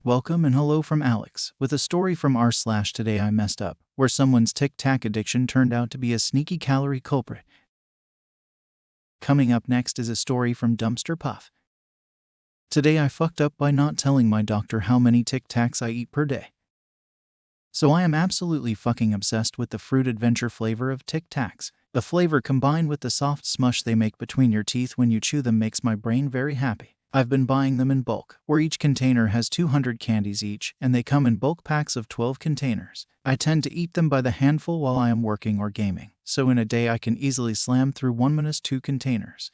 Welcome and hello from Alex, with a story from r/Today I Messed Up, where someone's Tic-Tac addiction turned out to be a sneaky calorie culprit. Coming up next is a story from DumpsterPuff. Today I fucked up by not telling my doctor how many Tic-Tacs I eat per day. So I am absolutely fucking obsessed with the fruit adventure flavor of Tic-Tacs. The flavor combined with the soft smush they make between your teeth when you chew them makes my brain very happy. I've been buying them in bulk, where each container has 200 candies each, and they come in bulk packs of 12 containers. I tend to eat them by the handful while I am working or gaming, so in a day I can easily slam through 1-2 containers.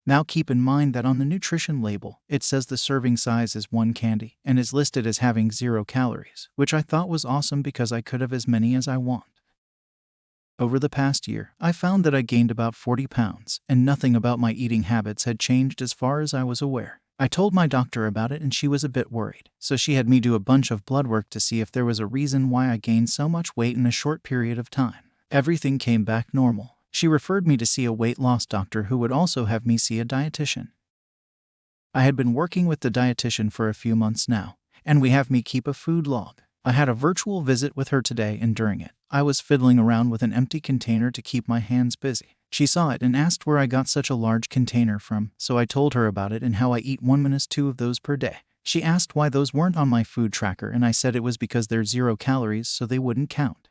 Now keep in mind that on the nutrition label, it says the serving size is 1 candy, and is listed as having 0 calories, which I thought was awesome because I could have as many as I want. Over the past year, I found that I gained about 40 pounds, and nothing about my eating habits had changed as far as I was aware. I told my doctor about it and she was a bit worried, so she had me do a bunch of blood work to see if there was a reason why I gained so much weight in a short period of time. Everything came back normal. She referred me to see a weight loss doctor who would also have me see a dietitian. I had been working with the dietitian for a few months now, and we have me keep a food log. I had a virtual visit with her today, and during it, I was fiddling around with an empty container to keep my hands busy. She saw it and asked where I got such a large container from, so I told her about it and how I eat 1-2 of those per day. She asked why those weren't on my food tracker, and I said it was because they're 0 calories, so they wouldn't count.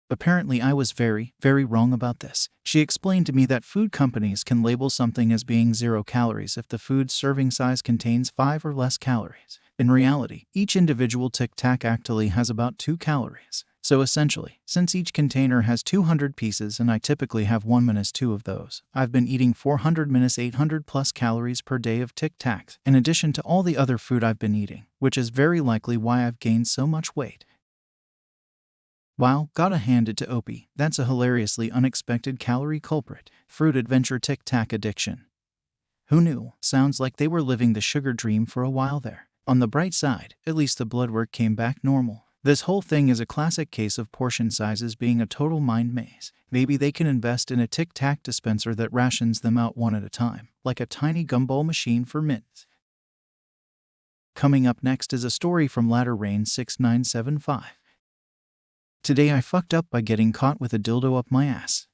Apparently I was very wrong about this. She explained to me that food companies can label something as being 0 calories if the food's serving size contains 5 or less calories. In reality, each individual Tic-Tac actually has about 2 calories. So essentially, since each container has 200 pieces and I typically have 1-2 of those, I've been eating 400-800 plus calories per day of Tic-Tacs, in addition to all the other food I've been eating, which is very likely why I've gained so much weight. Wow, gotta hand it to Opie, that's a hilariously unexpected calorie culprit. Fruit adventure Tic-Tac addiction. Who knew? Sounds like they were living the sugar dream for a while there. On the bright side, at least the blood work came back normal. This whole thing is a classic case of portion sizes being a total mind maze. Maybe they can invest in a Tic-Tac dispenser that rations them out one at a time, like a tiny gumball machine for mints. Coming up next is a story from LadderRain6975. Today I fucked up by getting caught with a dildo up my ass.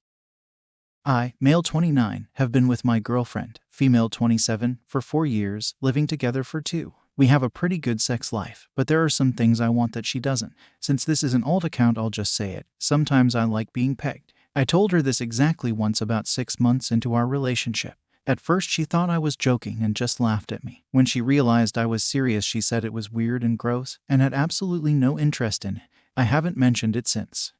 I, male 29, have been with my girlfriend, female 27, for 4 years, living together for 2. We have a pretty good sex life, but there are some things I want that she doesn't. Since this is an alt account, I'll just say it. Sometimes I like being pegged. I told her this exactly once about 6 months into our relationship. At first she thought I was joking and just laughed at me. When she realized I was serious, she said it was weird and gross and had absolutely no interest in it. I haven't mentioned it since.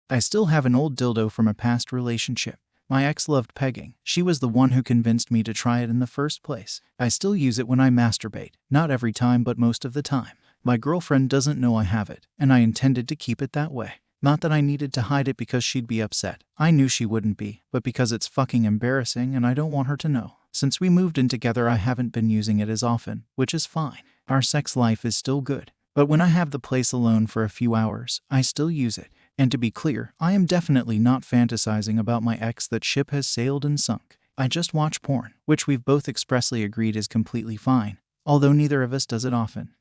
I still have an old dildo from a past relationship. My ex loved pegging. She was the one who convinced me to try it in the first place. I still use it when I masturbate. Not every time, but most of the time. My girlfriend doesn't know I have it, and I intended to keep it that way. Not that I needed to hide it because she'd be upset. I knew she wouldn't be, but because it's fucking embarrassing and I don't want her to know. Since we moved in together, I haven't been using it as often, which is fine. Our sex life is still good. But when I have the place alone for a few hours, I still use it. And to be clear, I am definitely not fantasizing about my ex. That ship has sailed and sunk. I just watch porn, which we've both expressly agreed is completely fine, although neither of us does it often.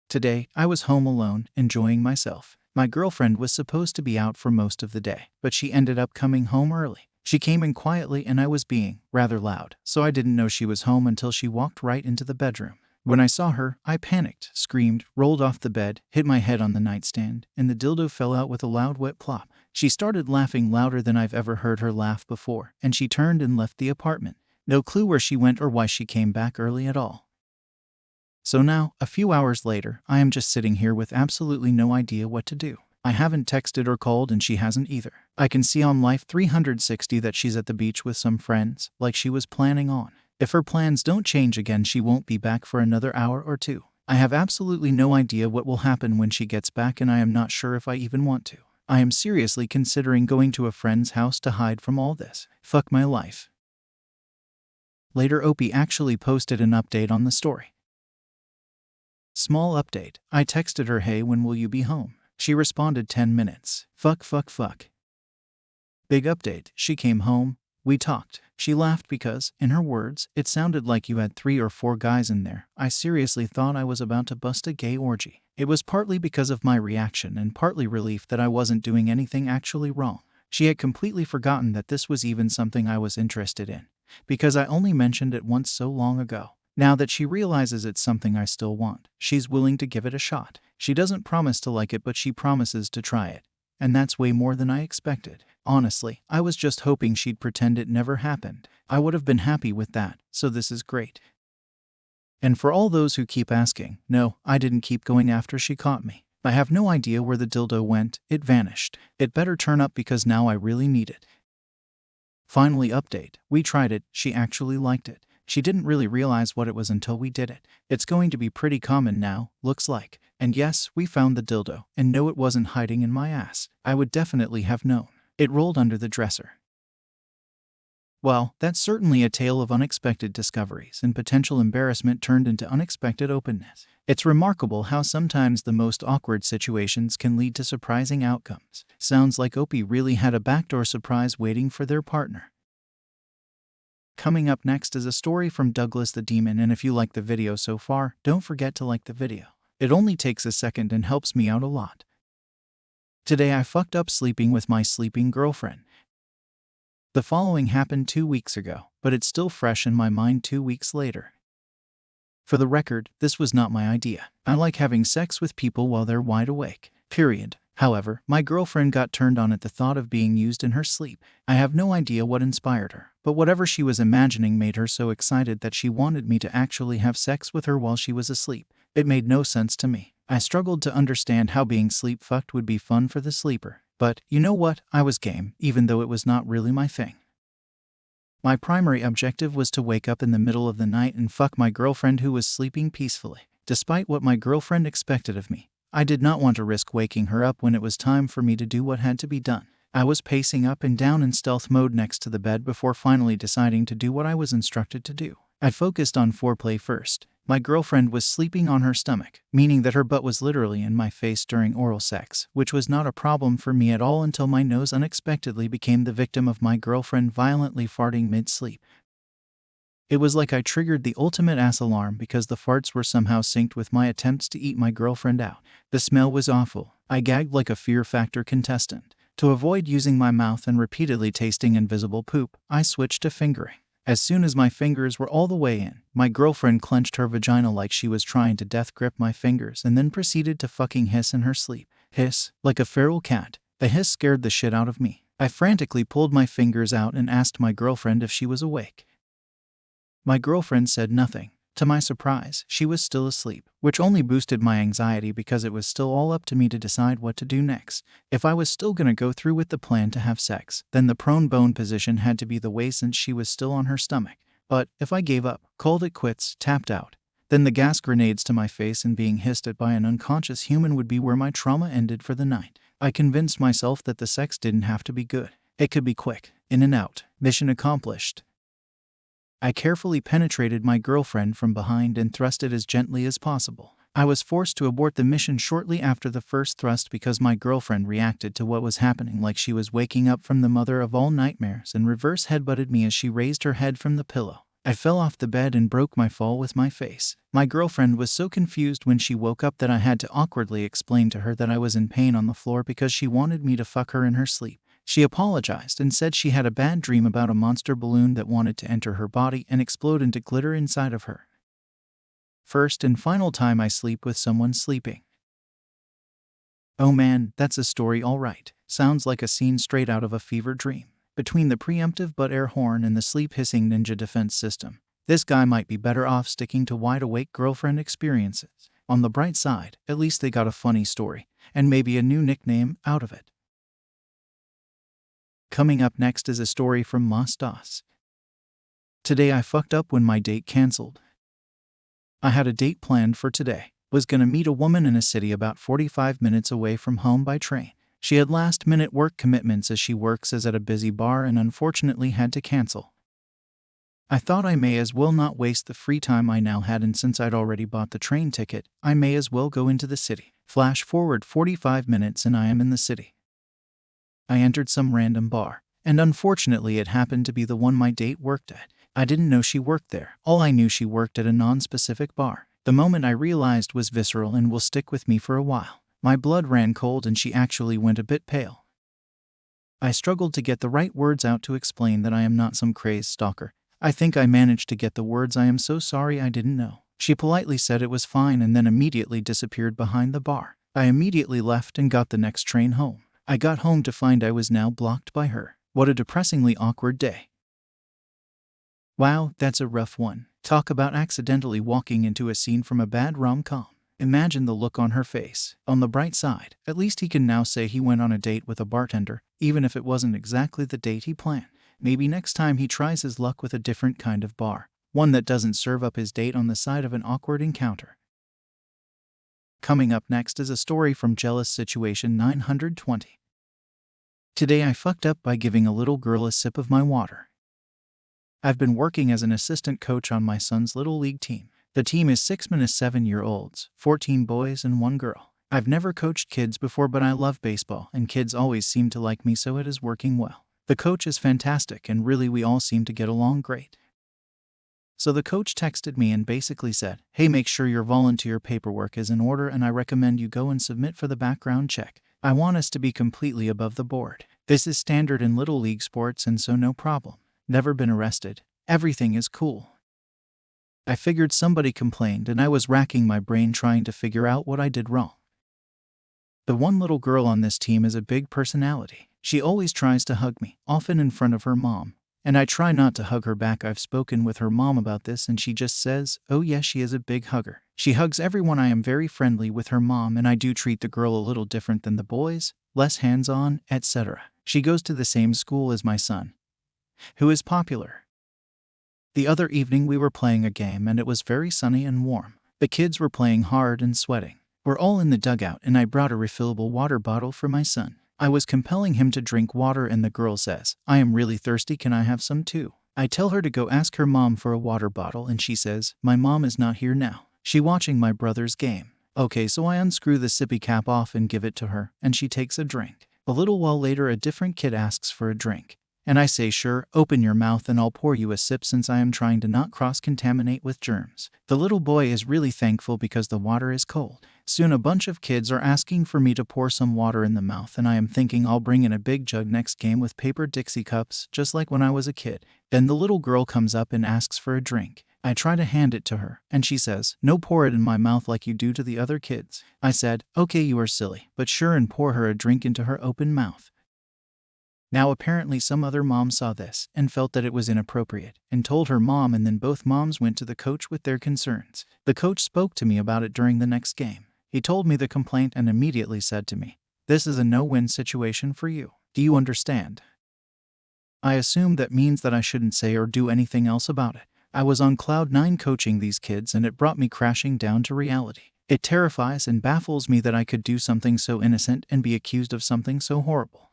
Today, I was home alone, enjoying myself. My girlfriend was supposed to be out for most of the day, but she ended up coming home early. She came in quietly and I was being rather loud, so I didn't know she was home until she walked right into the bedroom. When I saw her, I panicked, screamed, rolled off the bed, hit my head on the nightstand, and the dildo fell out with a loud wet plop. She started laughing louder than I've ever heard her laugh before, and she turned and left the apartment. No clue where she went or why she came back early at all. So now, a few hours later, I am just sitting here with absolutely no idea what to do. I haven't texted or called and she hasn't either. I can see on Life 360 that she's at the beach with some friends, like she was planning on. If her plans don't change again, she won't be back for another hour or 2. I have absolutely no idea what will happen when she gets back, and I am not sure if I even want to. I am seriously considering going to a friend's house to hide from all this. Fuck my life. Later, Opie actually posted an update on the story. Small update. I texted her, hey, when will you be home? She responded 10 minutes. Fuck. Big update. She came home. We talked. She laughed because, in her words, it sounded like you had 3 or 4 guys in there. I seriously thought I was about to bust a gay orgy. It was partly because of my reaction and partly relief that I wasn't doing anything actually wrong. She had completely forgotten that this was even something I was interested in, because I only mentioned it once so long ago. Now that she realizes it's something I still want, she's willing to give it a shot. She doesn't promise to like it, but she promises to try it. And that's way more than I expected. Honestly, I was just hoping she'd pretend it never happened. I would have been happy with that, so this is great. And for all those who keep asking, no, I didn't keep going after she caught me. I have no idea where the dildo went. It vanished. It better turn up because now I really need it. Finally, update. We tried it. She actually liked it. She didn't really realize what it was until we did it. It's going to be pretty common now, looks like. And yes, we found the dildo. And no, it wasn't hiding in my ass. I would definitely have known. It rolled under the dresser. Well, that's certainly a tale of unexpected discoveries and potential embarrassment turned into unexpected openness. It's remarkable how sometimes the most awkward situations can lead to surprising outcomes. Sounds like Opie really had a backdoor surprise waiting for their partner. Coming up next is a story from DouglasTheDemon, and if you like the video so far, don't forget to like the video. It only takes a second and helps me out a lot. Today I fucked up sleeping with my sleeping girlfriend. The following happened 2 weeks ago, but it's still fresh in my mind 2 weeks later. For the record, this was not my idea. I like having sex with people while they're wide awake. Period. However, my girlfriend got turned on at the thought of being used in her sleep. I have no idea what inspired her, but whatever she was imagining made her so excited that she wanted me to actually have sex with her while she was asleep. It made no sense to me. I struggled to understand how being sleep-fucked would be fun for the sleeper. But, you know what, I was game, even though it was not really my thing. My primary objective was to wake up in the middle of the night and fuck my girlfriend who was sleeping peacefully. Despite what my girlfriend expected of me, I did not want to risk waking her up when it was time for me to do what had to be done. I was pacing up and down in stealth mode next to the bed before finally deciding to do what I was instructed to do. I focused on foreplay first. My girlfriend was sleeping on her stomach, meaning that her butt was literally in my face during oral sex, which was not a problem for me at all until my nose unexpectedly became the victim of my girlfriend violently farting mid-sleep. It was like I triggered the ultimate ass alarm because the farts were somehow synced with my attempts to eat my girlfriend out. The smell was awful. I gagged like a Fear Factor contestant. To avoid using my mouth and repeatedly tasting invisible poop, I switched to fingering. As soon as my fingers were all the way in, my girlfriend clenched her vagina like she was trying to death grip my fingers and then proceeded to fucking hiss in her sleep. Hiss, like a feral cat. The hiss scared the shit out of me. I frantically pulled my fingers out and asked my girlfriend if she was awake. My girlfriend said nothing. To my surprise, she was still asleep, which only boosted my anxiety because it was still all up to me to decide what to do next. If I was still gonna go through with the plan to have sex, then the prone bone position had to be the way since she was still on her stomach. But if I gave up, called it quits, tapped out, then the gas grenades to my face and being hissed at by an unconscious human would be where my trauma ended for the night. I convinced myself that the sex didn't have to be good. It could be quick, in and out, mission accomplished. I carefully penetrated my girlfriend from behind and thrusted as gently as possible. I was forced to abort the mission shortly after the first thrust because my girlfriend reacted to what was happening like she was waking up from the mother of all nightmares and reverse headbutted me as she raised her head from the pillow. I fell off the bed and broke my fall with my face. My girlfriend was so confused when she woke up that I had to awkwardly explain to her that I was in pain on the floor because she wanted me to fuck her in her sleep. She apologized and said she had a bad dream about a monster balloon that wanted to enter her body and explode into glitter inside of her. First and final time I sleep with someone sleeping. Oh man, that's a story all right. Sounds like a scene straight out of a fever dream. Between the preemptive butt air horn and the sleep-hissing ninja defense system, this guy might be better off sticking to wide-awake girlfriend experiences. On the bright side, at least they got a funny story, and maybe a new nickname out of it. Coming up next is a story from Moszdosz. Today I fucked up when my date canceled. I had a date planned for today. Was gonna meet a woman in a city about 45 minutes away from home by train. She had last-minute work commitments as she works at a busy bar and unfortunately had to cancel. I thought I may as well not waste the free time I now had, and since I'd already bought the train ticket, I may as well go into the city. Flash forward 45 minutes and I am in the city. I entered some random bar. and unfortunately it happened to be the one my date worked at. I didn't know she worked there. All I knew she worked at a non-specific bar. The moment I realized was visceral and will stick with me for a while. My blood ran cold and she actually went a bit pale. I struggled to get the right words out to explain that I am not some crazed stalker. I think I managed to get the words, "I am so sorry, I didn't know." She politely said it was fine and then immediately disappeared behind the bar. I immediately left and got the next train home. I got home to find I was now blocked by her. What a depressingly awkward day. Wow, that's a rough one. Talk about accidentally walking into a scene from a bad rom-com. Imagine the look on her face. On the bright side, at least he can now say he went on a date with a bartender, even if it wasn't exactly the date he planned. Maybe next time he tries his luck with a different kind of bar, one that doesn't serve up his date on the side of an awkward encounter. Coming up next is a story from Jealous Situation 920. Today I fucked up by giving a little girl a sip of my water. I've been working as an assistant coach on my son's little league team. The team is 6 and 7-year-olds, 14 boys and 1 girl. I've never coached kids before, but I love baseball, and kids always seem to like me, so it is working well. The coach is fantastic, and really we all seem to get along great. So the coach texted me and basically said, "Hey, make sure your volunteer paperwork is in order, and I recommend you go and submit for the background check. I want us to be completely above the board. This is standard in little league sports, and so no problem. Never been arrested. Everything is cool." I figured somebody complained, and I was racking my brain trying to figure out what I did wrong. The one little girl on this team is a big personality. She always tries to hug me, often in front of her mom, and I try not to hug her back. I've spoken with her mom about this and she just says, "Oh yes, she is a big hugger." She hugs everyone. I am very friendly with her mom, and I do treat the girl a little different than the boys, less hands-on, etc. She goes to the same school as my son, who is popular. The other evening we were playing a game and it was very sunny and warm. The kids were playing hard and sweating. We're all in the dugout and I brought a refillable water bottle for my son. I was compelling him to drink water and the girl says, "I am really thirsty, can I have some too?" I tell her to go ask her mom for a water bottle and she says, "My mom is not here now. She watching my brother's game." Okay, so I unscrew the sippy cap off and give it to her and she takes a drink. A little while later a different kid asks for a drink. And I say, "Sure, open your mouth and I'll pour you a sip since I am trying to not cross-contaminate with germs." The little boy is really thankful because the water is cold. Soon a bunch of kids are asking for me to pour some water in the mouth, and I am thinking I'll bring in a big jug next game with paper Dixie cups, just like when I was a kid. Then the little girl comes up and asks for a drink. I try to hand it to her, and she says, "No, pour it in my mouth like you do to the other kids." I said, "Okay, you are silly," but sure, and pour her a drink into her open mouth. Now apparently some other mom saw this and felt that it was inappropriate and told her mom, and then both moms went to the coach with their concerns. The coach spoke to me about it during the next game. He told me the complaint and immediately said to me, "This is a no-win situation for you. Do you understand?" I assumed that means that I shouldn't say or do anything else about it. I was on cloud 9 coaching these kids, and it brought me crashing down to reality. It terrifies and baffles me that I could do something so innocent and be accused of something so horrible.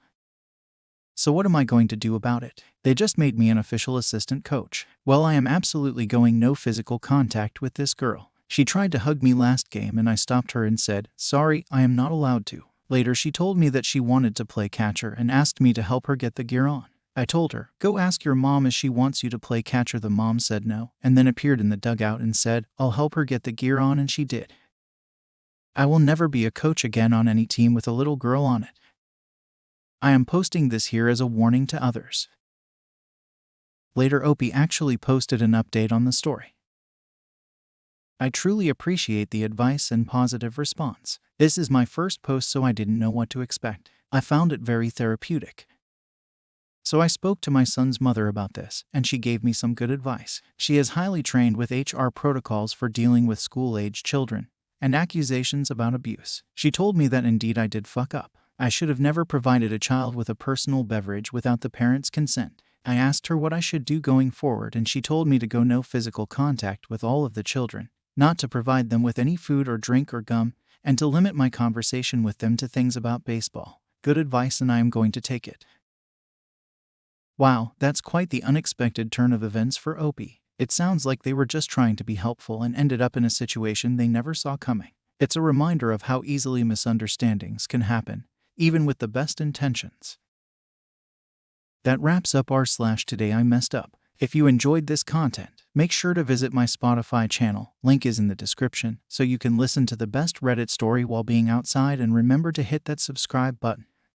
So what am I going to do about it? They just made me an official assistant coach. Well, I am absolutely going no physical contact with this girl. She tried to hug me last game and I stopped her and said, "Sorry, I am not allowed to." Later she told me that she wanted to play catcher and asked me to help her get the gear on. I told her, "Go ask your mom if she wants you to play catcher." The mom said no, and then appeared in the dugout and said, "I'll help her get the gear on," and she did. I will never be a coach again on any team with a little girl on it. I am posting this here as a warning to others. Later Opie actually posted an update on the story. I truly appreciate the advice and positive response. This is my first post, so I didn't know what to expect. I found it very therapeutic. So I spoke to my son's mother about this, and she gave me some good advice. She is highly trained with HR protocols for dealing with school-age children and accusations about abuse. She told me that indeed I did fuck up. I should have never provided a child with a personal beverage without the parents' consent. I asked her what I should do going forward, and she told me to go no physical contact with all of the children, not to provide them with any food or drink or gum, and to limit my conversation with them to things about baseball. Good advice, and I am going to take it. Wow, that's quite the unexpected turn of events for Opie. It sounds like they were just trying to be helpful and ended up in a situation they never saw coming. It's a reminder of how easily misunderstandings can happen, even with the best intentions. That wraps up r/Today I Messed Up. If you enjoyed this content, make sure to visit my Spotify channel, link is in the description, so you can listen to the best Reddit story while being outside, and remember to hit that subscribe button.